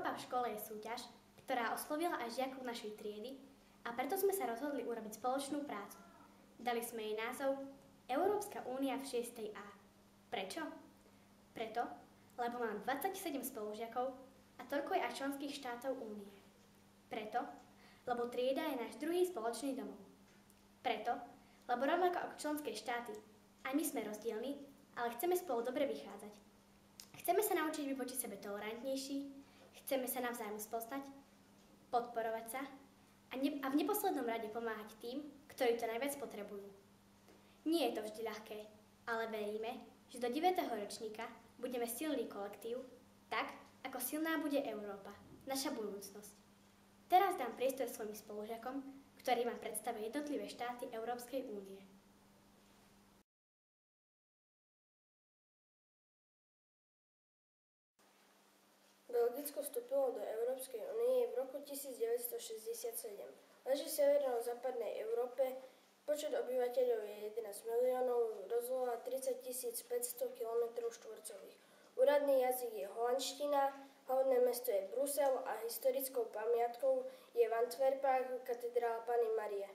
Európa v škole je súťaž, ktorá oslovila aj žiakov našej triedy a preto sme sa rozhodli urobiť spoločnú prácu. Dali sme jej názov Európska únia v 6. A. Prečo? Preto, lebo mám 27 spolužiakov a toľko je aj členských štátov únie. Preto, lebo trieda je náš druhý spoločný domov. Preto, lebo rovnako ako členské štáty, aj my sme rozdielni, ale chceme spolu dobre vychádzať. Chceme sa naučiť byť voči sebe tolerantnejší, chceme sa navzájom spoznať, podporovať sa a v neposlednom rade pomáhať tým, ktorí to najviac potrebujú. Nie je to vždy ľahké, ale veríme, že do 9. ročníka budeme silný kolektív, tak ako silná bude Európa, naša budúcnosť. Teraz dám priestor svojim spolužiakom, ktorí vám predstavia jednotlivé štáty Európskej únie. Belgicko vstúpilo do Európskej únie v roku 1967. Leží v severno-západnej Európe, počet obyvateľov je 11 miliónov, rozloha 30 500 km². Úradný jazyk je holandština, hlavné mesto je Brusel a historickou pamiatkou je v Antwerpách katedrála Panny Márie.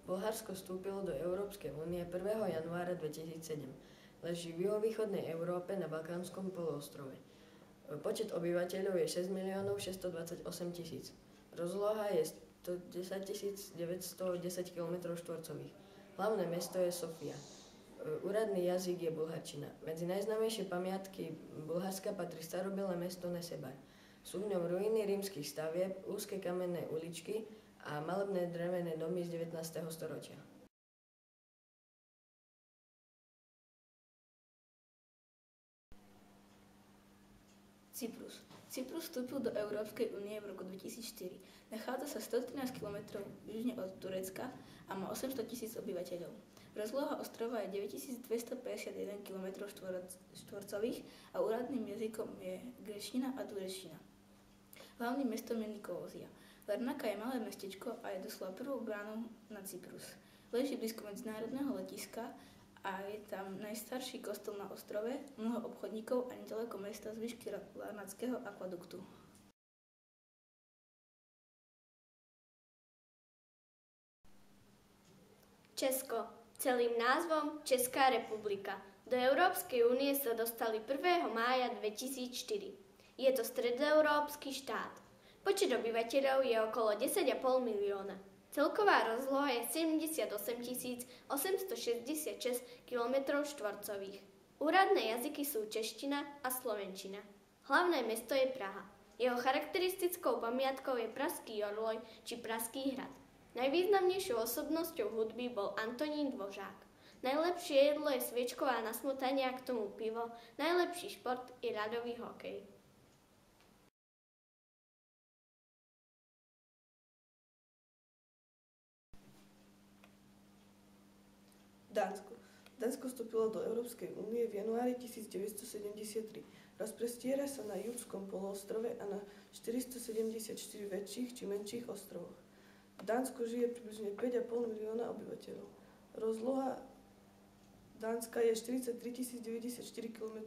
Bulharsko vstúpilo do Európskej únie 1. januára 2007. Leží v juhovýchodnej Európe na Balkánskom poloostrove. Počet obyvateľov je 6 628 000. Rozloha je 110 910 km². Hlavné mesto je Sofia. Úradný jazyk je bulharčina. Medzi najznámejšie pamiatky Bulharska patrí starobylé mesto Nesebar. Sú v ňom ruiny rímskych stavieb, úzke kamenné uličky a malebné drevené domy z 19. storočia. Cyprus. Cyprus vstúpil do Európskej únie v roku 2004. Nachádza sa 113 km južne od Turecka a má 800 000 obyvateľov. Rozloha ostrova je 9251 km² a úradným jazykom je gréčtina a turečtina. Hlavným mestom je Nikolózia. Larnaca je malé mestečko a je doslova prvou bránou na Cyprus. Leží blízko medzinárodného letiska a je tam najstarší kostol na ostrove, mnoho obchodníkov a nedaleko mesta zvyšky Larnackého akvaduktu. Česko. Celým názvom Česká republika. Do Európskej únie sa dostali 1. mája 2004. Je to stredoeurópsky štát. Počet obyvateľov je okolo 10,5 milióna. Celková rozloha je 78 866 km². Úradné jazyky sú čeština a slovenčina. Hlavné mesto je Praha. Jeho charakteristickou pamiatkou je Pražský orloj či Pražský hrad. Najvýznamnejšou osobnosťou hudby bol Antonín Dvořák. Najlepšie jedlo je sviečková na smotania, k tomu pivo. Najlepší šport je ľadový hokej. Dánsko. Dánsko vstúpilo do Európskej únie v januári 1973. Rozprestiera sa na Judskom poloostrove a na 474 väčších či menších ostrovoch. V Dánsku žije približne 5,5 milióna obyvateľov. Rozloha Dánska je 43 094 km².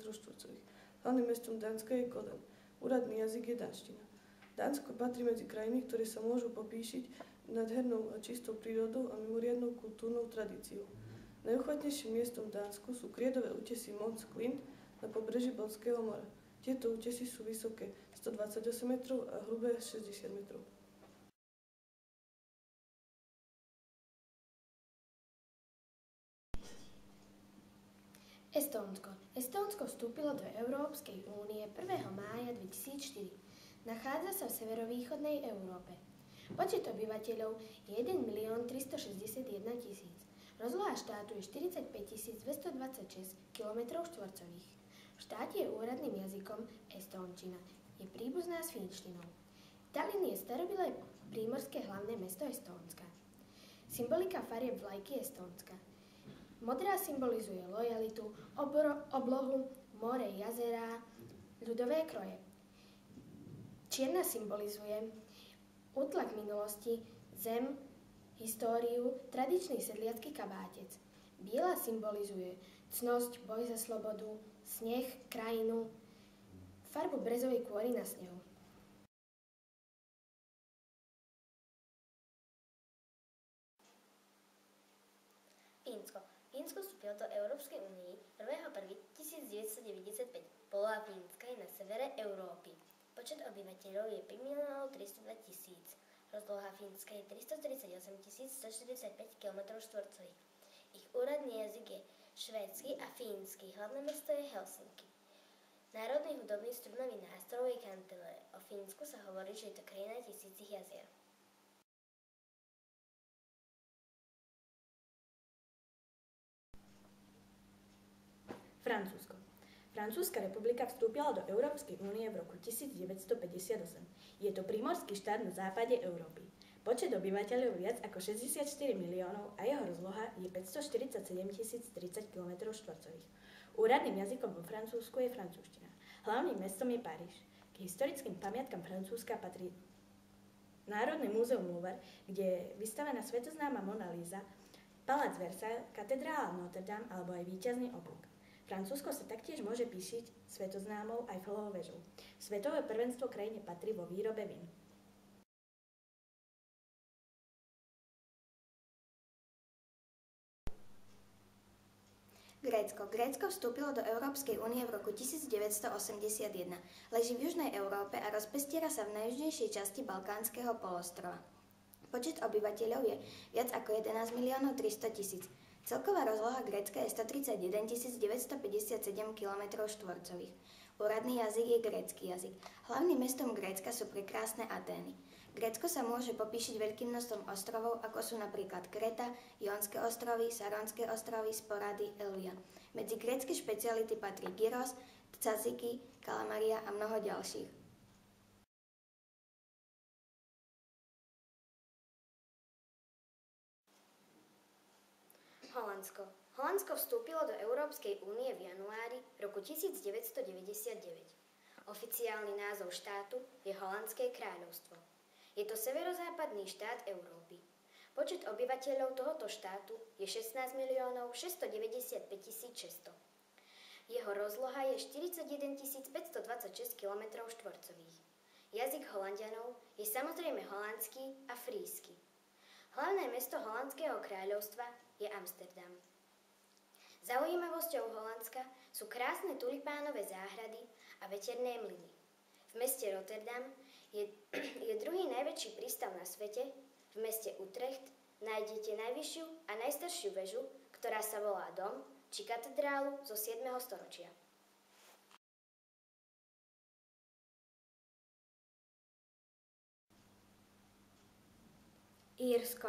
Hlavným mestom Dánska je Kodaň. Úradný jazyk je dánština. Dánsko patrí medzi krajiny, ktoré sa môžu popíšiť nádhernou a čistou prírodou a mimoriadnou kultúrnou tradíciou. Najuchvatnejším miestom v Dánsku sú kriedové útesy Mons Klint na pobreží Baltského mora. Tieto útesy sú vysoké 128 metrov a hrubé 60 metrov. Estónsko. Estónsko vstúpilo do Európskej únie 1. mája 2004. Nachádza sa v severovýchodnej Európe. Počet obyvateľov je 1 361 000. Rozloha štátu je 45 226 km². V štáte je úradným jazykom estónčina. Je príbuzná s finštinou. Tallinn je starobylé prímorské hlavné mesto Estónska. Symbolika farieb vlajky Estónska. Modrá symbolizuje lojalitu, oblohu, more, jazerá, ľudové kroje. Čierna symbolizuje útlak minulosti, zem, históriu, tradičný sedliacky kabátec. Biela symbolizuje cnosť, boj za slobodu, sneh, krajinu, farbu brezovej kôry na snehu. Fínsko. Fínsko vstúpilo do Európskej únie 1.1.1995. Poloha Fínska je na severe Európy. Počet obyvateľov je 5 302 000. Rozloha Fínska je 338 145 km². Ich úradný jazyk je švédsky a fínsky. Hlavné mesto je Helsinki. Národný hudobný strubnový nástroj je kantele. O Fínsku sa hovorí, že je to krajina tisícich jazier. Francúzsko. Francúzska republika vstúpila do Európskej únie v roku 1958. Je to primorský štát na západe Európy. Počet obyvateľov viac ako 64 miliónov a jeho rozloha je 547 030 km². Úradným jazykom vo Francúzsku je francúzština. Hlavným mestom je Paríž. K historickým pamiatkam Francúzska patrí Národné múzeum Louvre, kde je vystavená svetoznáma Mona Lisa, Palác Versailles, katedrála Notre Dame alebo aj víťazný oblúk. Francúzsko sa taktiež môže píšiť svetoznámou Eiffelovou väžou. Svetové prvenstvo krajine patrí vo výrobe vín. Grécko. Grécko vstúpilo do Európskej únie v roku 1981. Leží v južnej Európe a rozpestiera sa v najjužnejšej časti Balkánskeho polostrova. Počet obyvateľov je viac ako 11 300 000. Celková rozloha Grécka je 131 957 km². Úradný jazyk je grécky jazyk. Hlavným mestom Grécka sú prekrásne Atény. Grécko sa môže popíšiť veľkým množstvom ostrovov, ako sú napríklad Kreta, Jonské ostrovy, Saronské ostrovy, Sporady, Elia. Medzi grécke špeciality patrí gyros, tzatziki, kalamaria a mnoho ďalších. Holandsko. Holandsko vstúpilo do Európskej únie v januári roku 1999. Oficiálny názov štátu je Holandské kráľovstvo. Je to severozápadný štát Európy. Počet obyvateľov tohoto štátu je 16 695 600. Jeho rozloha je 41 526 km². Jazyk Holanďanov je samozrejme holandský a frísky. Hlavné mesto Holandského kráľovstva je Amsterdam. Zaujímavosťou Holandska sú krásne tulipánové záhrady a veterné mlyny. V meste Rotterdam je druhý najväčší prístav na svete. V meste Utrecht nájdete najvyššiu a najstaršiu väžu, ktorá sa volá Dom či katedrálu zo 7. storočia. Írsko.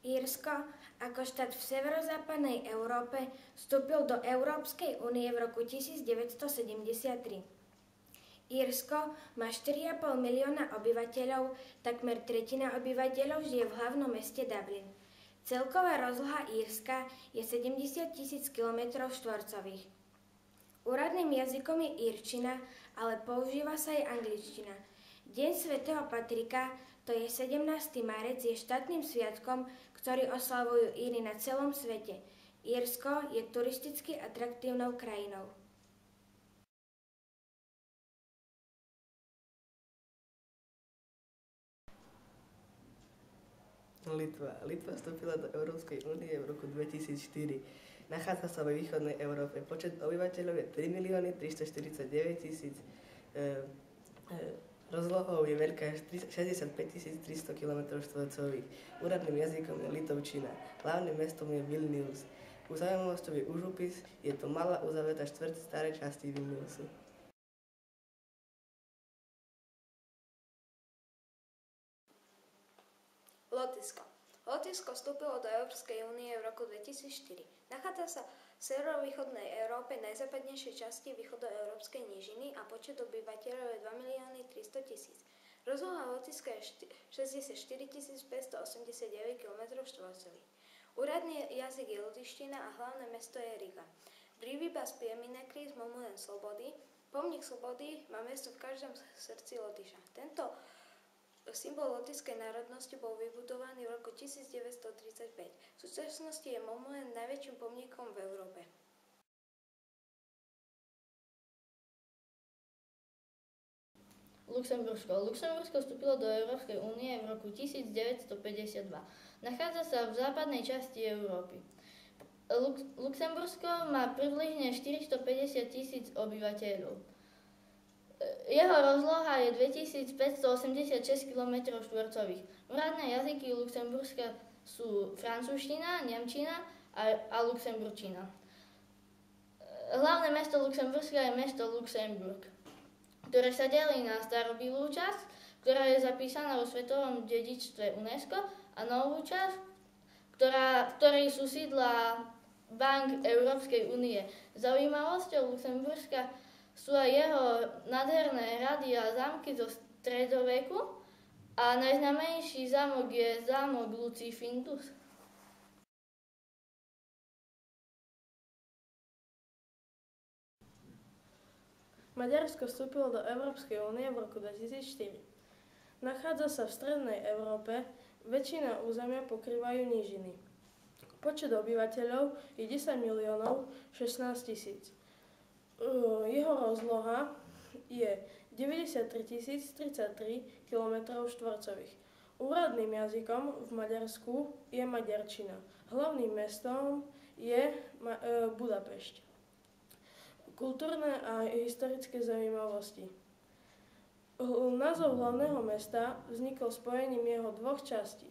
Írsko ako štát v severozápadnej Európe vstúpil do Európskej únie v roku 1973. Írsko má 4,5 milióna obyvateľov, takmer tretina obyvateľov žije v hlavnom meste Dublin. Celková rozloha Írska je 70 000 km². Úradným jazykom je írčina, ale používa sa aj angličtina. Deň svätého Patrika, to je 17. marec, je štátnym sviatkom, ktorý oslavujú Íri na celom svete. Írsko je turisticky atraktívnou krajinou. Litva vstúpila do Európskej únie v roku 2004. Nachádza sa vo východnej Európe. Počet obyvateľov je 3 349 000. Rozlohou je veľká 65 300 km². Úradným jazykom je litovčina. Hlavným mestom je Vilnius. Zaujímavosťou je Užupis, je to malá uzavretá štvrť starej časti Vilniusu. Lotyšsko. Lotyšsko vstúpilo do Európskej únie v roku 2004. Nachádza sa v severovýchodnej Európe, najzápadnejšej časti východoeurópskej nížiny a počet obyvateľov je 2 300 000. Rozloha Lotyšska je 64 589 km². Úradný jazyk je lotyština a hlavné mesto je Riga. Brivibas pieminekris monument slobody. Pomník slobody má miesto v každom srdci Lotyša. Tento Symbol lotyšskej národnosti bol vybudovaný v roku 1935. V súčasnosti je monument najväčším pomníkom v Európe. Luxembursko vstúpilo do Európskej únie v roku 1952. Nachádza sa v západnej časti Európy. Luxembursko má približne 450 000 obyvateľov. Jeho rozloha je 2586 km². Úradné jazyky Luxemburska sú francúzština, nemčina a luxemburčina. Hlavné mesto Luxemburska je mesto Luxemburg, ktoré sa delí na starobylú časť, ktorá je zapísaná vo svetovom dedičstve UNESCO, a novú časť, v ktorej sú sídla Bank Európskej únie. Zaujímavosťou Luxemburska sú aj jeho nádherné hrady a zámky zo stredoveku a najznámejší zámok je zámok Lucifindus. Maďarsko vstúpilo do Európskej únie v roku 2004. Nachádza sa v strednej Európe, väčšina územia pokrývajú nížiny. Počet obyvateľov je 10 16 000. Jeho rozloha je 93 033 km². Úradným jazykom v Maďarsku je maďarčina. Hlavným mestom je Budapešť. Kultúrne a historické zaujímavosti. Názov hlavného mesta vznikol spojením jeho dvoch častí.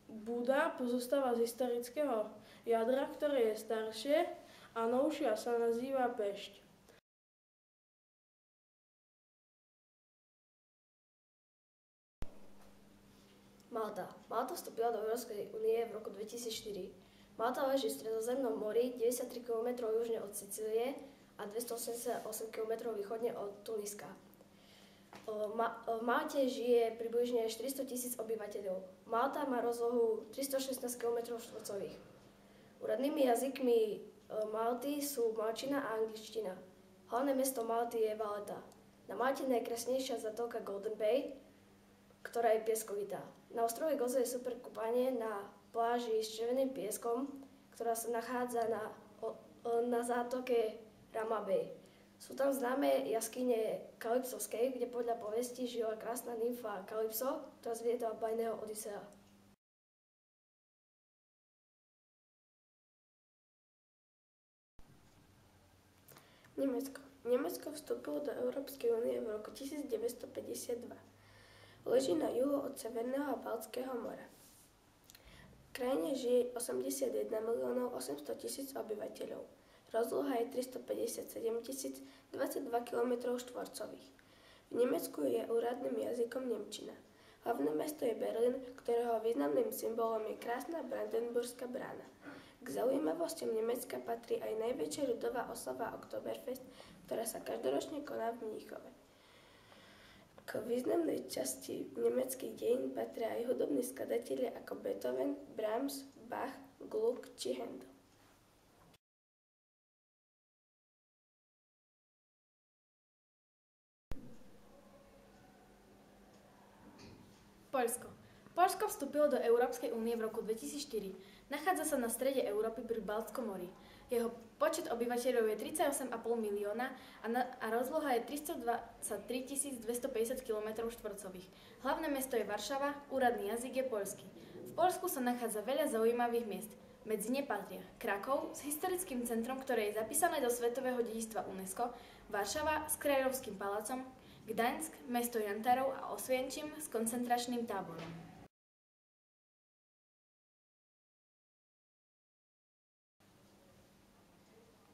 Buda pozostáva z historického jadra, ktoré je staršie, a novšia sa nazýva Pešť. Malta vstúpila do Európskej únie v roku 2004. Malta leží v Stredozemnom mori 93 km južne od Sicílie a 288 km východne od Tuniska. V Malte žije približne 400 000 obyvateľov. Malta má rozlohu 316 km². Úradnými jazykmi Malty sú malčina a angličtina. Hlavné mesto Malty je Valetta. Na Malte najkrásnejšia zatoka Golden Bay, ktorá je pieskovitá. Na ostrove Gozo je super kúpanie na pláži s červeným pieskom, ktorá sa nachádza na zátoke Rama Bay. Sú tam známe jaskyne Calypso's Cave, kde podľa povesti žila krásna nymfa Calypso, ktorá zviedla bajného Odysea. Nemecko vstúpilo do Európskej únie v roku 1952. Leží na juhu od Severného a Baltského mora. V krajine žije 81 800 000 obyvateľov. Rozloha je 357 022 km². V Nemecku je úradným jazykom nemčina. Hlavné mesto je Berlín, ktorého významným symbolom je krásna Brandenburská brána. K zaujímavostiam Nemecka patrí aj najväčšia ľudová oslava Oktoberfest, ktorá sa každoročne koná v Mníchove. K významnej časti nemeckých dejín patria aj hudobní skladatelia ako Beethoven, Brahms, Bach, Gluck či Handel. Poľsko vstúpilo do Európskej únie v roku 2004. Nachádza sa na strede Európy pri Baltskom mori. Jeho počet obyvateľov je 38,5 milióna a rozloha je 323 250 km². Hlavné mesto je Varšava, úradný jazyk je poľský. V Poľsku sa nachádza veľa zaujímavých miest. Medzi ne patria Krakov s historickým centrom, ktoré je zapísané do svetového dedičstva UNESCO, Varšava s kráľovským palácom, Gdaňsk, mesto Jantarov a Osvienčim s koncentračným táborom.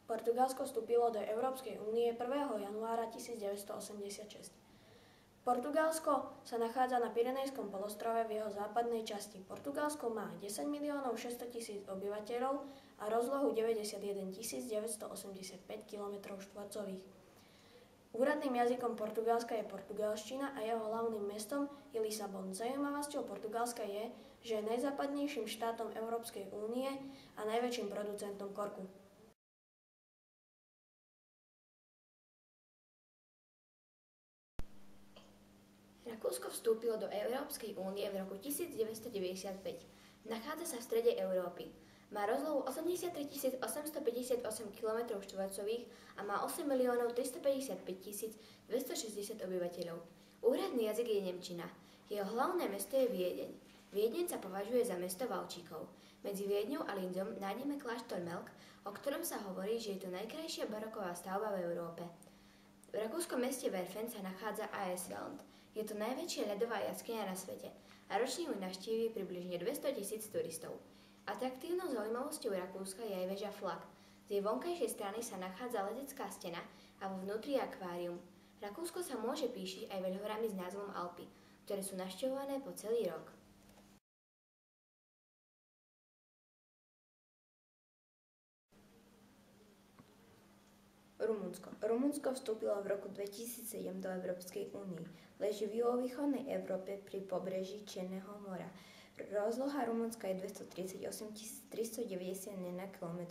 Portugalsko vstúpilo do Európskej únie 1. januára 1986. Portugalsko sa nachádza na Pyrenejskom polostrove v jeho západnej časti. Portugalsko má 10 600 000 obyvateľov a rozlohu 91 985 km². Úradným jazykom Portugalska je portugalština a jeho hlavným mestom je Lisabon. Zaujímavosťou Portugalska je, že je najzápadnejším štátom Európskej únie a najväčším producentom korku. Rakúsko vstúpilo do Európskej únie v roku 1995. Nachádza sa v strede Európy. Má rozlohu 83 858 km² a má 8 355 260 obyvateľov. Úradný jazyk je nemčina. Jeho hlavné mesto je Viedeň. Viedeň sa považuje za mesto valčíkov. Medzi Viedňou a Linzom nájdeme kláštor Melk, o ktorom sa hovorí, že je to najkrajšia baroková stavba v Európe. V rakúskom meste Werfen sa nachádza Eiswald. Je to najväčšia ľadová jaskyňa na svete a ročne ju navštíví približne 200 000 turistov. Atraktívnou zaujímavosťou Rakúska je aj väža Flak. Z jej vonkajšej strany sa nachádza letecká stena a vo vnútri akvárium. Rakúsko sa môže píšiť aj veľhorami s názvom Alpy, ktoré sú navštevované po celý rok. Rumunsko vstúpilo v roku 2007 do Európskej únie. Leží v juhovýchodnej Európe pri pobreží Čierneho mora. Rozloha Rumunska je 238 391 km².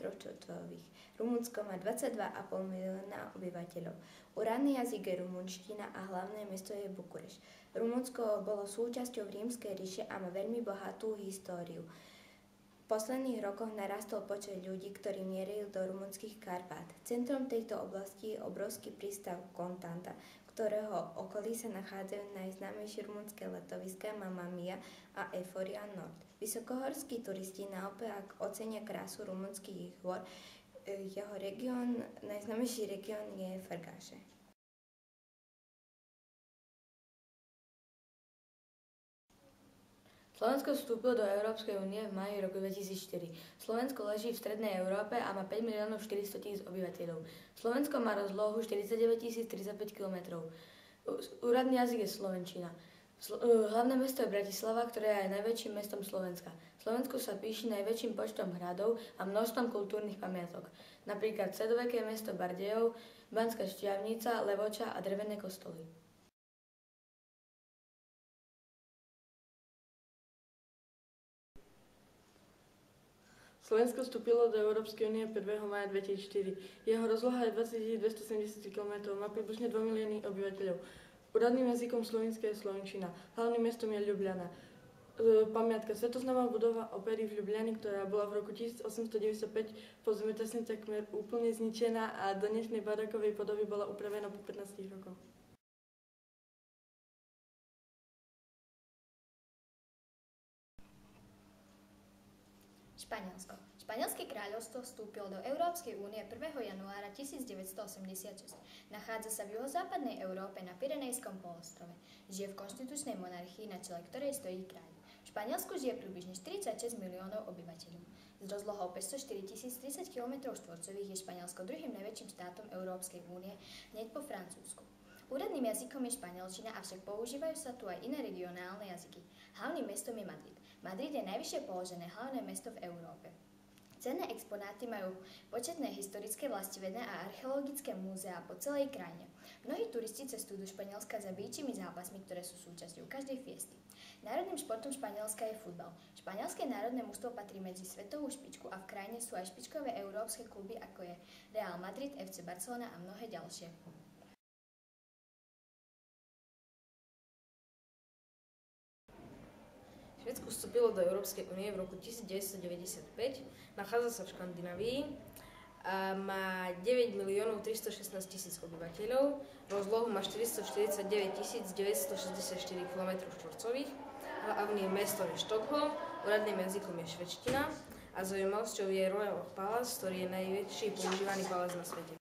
Rumunsko má 22,5 milióna obyvateľov. Úradný jazyk je rumunština a hlavné mesto je Bukurešť. Rumunsko bolo súčasťou Rímskej ríše a má veľmi bohatú históriu. V posledných rokoch narastol počet ľudí, ktorí mierajú do rumunských Karpát. Centrom tejto oblasti je obrovský prístav Constanța, ktorého okolí sa nachádzajú najznámejšie rumunské letoviská Mama Mia a Euphoria Nord. Vysokohorskí turisti naopak ocenia krásu rumunských hôr. Jeho najznámejší región je Făgăraș. Slovensko vstúpilo do Európskej únie v máji roku 2004. Slovensko leží v strednej Európe a má 5 400 000 obyvateľov. Slovensko má rozlohu 49 035 km. Úradný jazyk je slovenčina. Hlavné mesto je Bratislava, ktoré je aj najväčším mestom Slovenska. Slovensko sa píši najväčším počtom hradov a množstvom kultúrnych pamiatok. Napríklad stredoveké mesto Bardejov, Banská Štiavnica, Levoča a drevené kostoly. Slovensko vstúpilo do Európskej únie 1. mája 2004. Jeho rozloha je 20 270 km, má približne 2 milióny obyvateľov. Úradným jazykom Slovenska je slovenčina. Hlavným mestom je Ljubljana. Pamiatka svetoznáma budova opery v Ljubljani, ktorá bola v roku 1895 po zemetrasení takmer úplne zničená a do dnešnej barokovej podoby bola upravená po 15 rokoch. Španielsko. Španielské kráľovstvo vstúpilo do Európskej únie 1. januára 1986. Nachádza sa v juhozápadnej Európe na Pyrenejskom polostrove. Žije v konštitučnej monarchii, na čele ktorej stojí kráľ. V Španielsku žije približne 46 miliónov obyvateľov. S rozlohou 504 030 km² je Španielsko druhým najväčším štátom Európskej únie, hneď po Francúzsku. Úradným jazykom je španielčina, avšak používajú sa tu aj iné regionálne jazyky. Hlavným mestom je Madrid. Madrid je najvyššie položené hlavné mesto v Európe. Cenné exponáty majú početné historické, vlastivedné a archeologické múzeá po celej krajine. Mnohí turisti cestujú do Španielska za býčimi zápasmi, ktoré sú súčasťou každej fiesty. Národným športom Španielska je futbal. Španielské národné mužstvo patrí medzi svetovú špičku a v krajine sú aj špičkové európske kluby, ako je Real Madrid, FC Barcelona a mnohé ďalšie. Švédsko vstúpilo do Európskej únie v roku 1995, nachádza sa v Škandinávii a má 9 316 000 obyvateľov, rozlohu má 449 964 km², hlavným mestom je Štokholm, úradným jazykom je švédština a zaujímavosťou je Royal Palace, ktorý je najväčší používaný palác na svete.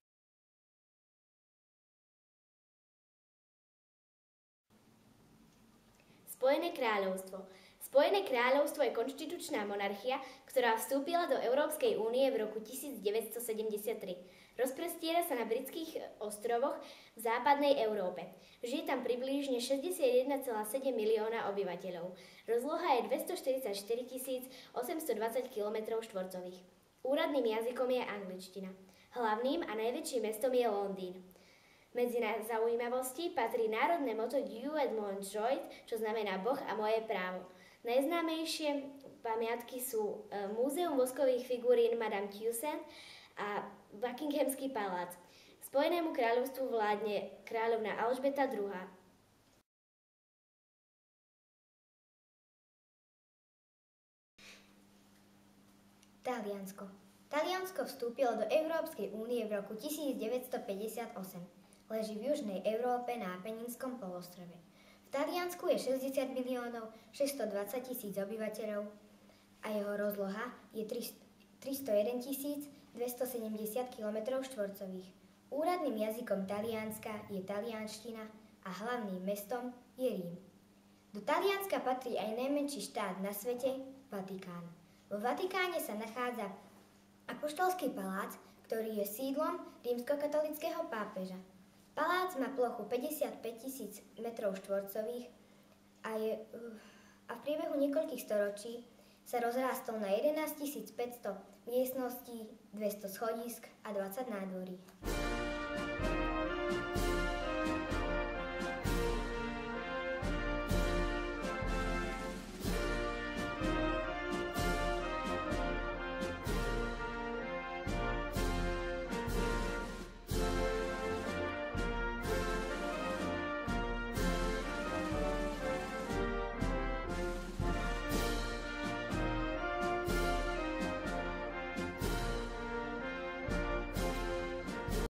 Spojené kráľovstvo. Spojené kráľovstvo je konštitučná monarchia, ktorá vstúpila do Európskej únie v roku 1973. Rozprestiera sa na britských ostrovoch v západnej Európe. Žije tam približne 61,7 milióna obyvateľov. Rozloha je 244 820 km². Úradným jazykom je angličtina. Hlavným a najväčším mestom je Londýn. Medzi zaujímavosti patrí národné moto You et mon droit, čo znamená Boh a moje právo. Najznámejšie pamiatky sú Múzeum voskových figurín Madame Tussauds a Buckinghamský palác. Spojenému kráľovstvu vládne kráľovna Alžbeta II. Taliansko. Taliansko vstúpilo do Európskej únie v roku 1958. Leží v južnej Európe na Apeninskom polostrove. V Taliansku je 60 miliónov 620 tisíc obyvateľov a jeho rozloha je 301 270 km štvorcových. Úradným jazykom Talianska je talianština a hlavným mestom je Rím. Do Talianska patrí aj najmenší štát na svete, Vatikán. Vo Vatikáne sa nachádza apoštolský palác, ktorý je sídlom rímskokatolického pápeža. Palác má plochu 55 000 m2 a v priebehu niekoľkých storočí sa rozrástol na 11 500 miestností, 200 schodísk a 20 nádvorí.